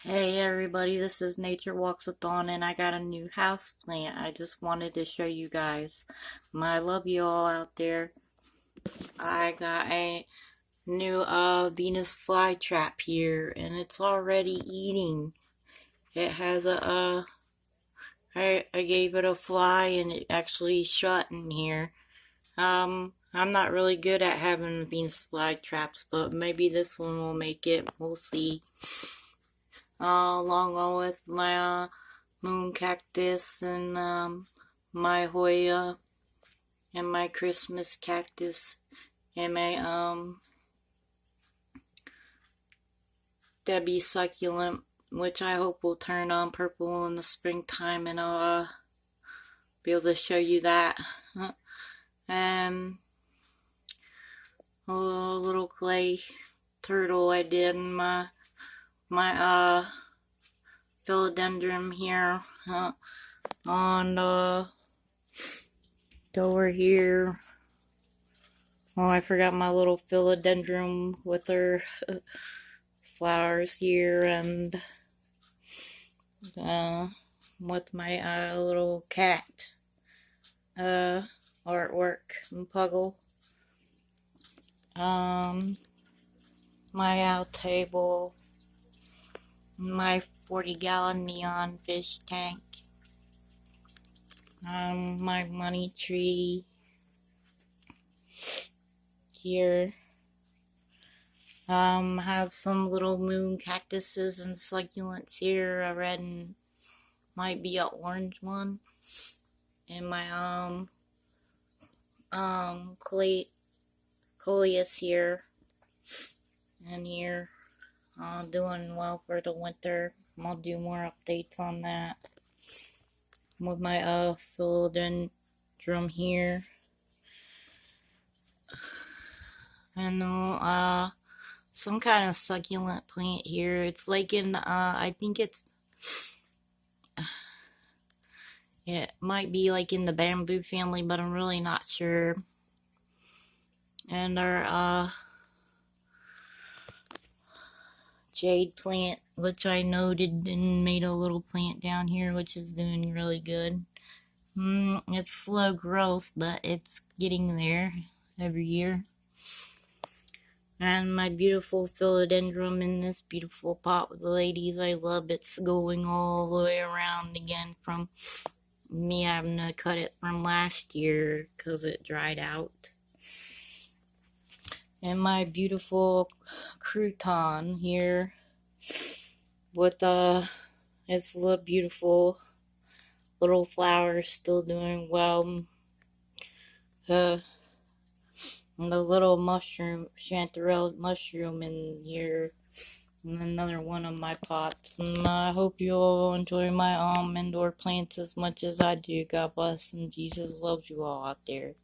Hey everybody, this is Nature Walks with Dawn, and I got a new house plant. I just wanted to show you guys. I love you all out there. I got a new Venus flytrap here, and it's already eating. It has I gave it a fly, and it actually shut in here. I'm not really good at having Venus flytraps, but maybe this one will make it. We'll see. Along with my moon cactus and my Hoya and my Christmas cactus and my Debbie succulent, which I hope will turn on purple in the springtime, and I'll be able to show you that. And a little clay turtle I did in my philodendron here on the door here. Oh, I forgot my little philodendron with her flowers here, and with my little cat artwork and Puggle. My out table, my 40-gallon neon fish tank, my money tree here. Have some little moon cactuses and succulents here, a red and might be an orange one, and my coleus here and here, doing well for the winter. I'll do more updates on that with my philodendron here, and some kind of succulent plant here. It's like in I think it might be like in the bamboo family, but I'm really not sure. And our jade plant, which I noted and made a little plant down here, which is doing really good. It's slow growth, but it's getting there every year. And my beautiful philodendron in this beautiful pot with the ladies. I love it. It's going all the way around again from me having to cut it from last year because it dried out. And my beautiful crouton here with its little beautiful little flowers still doing well. And the little mushroom, chanterelle mushroom in here, and another one of my pots. And I hope you all enjoy my indoor plants as much as I do. God bless, and Jesus loves you all out there.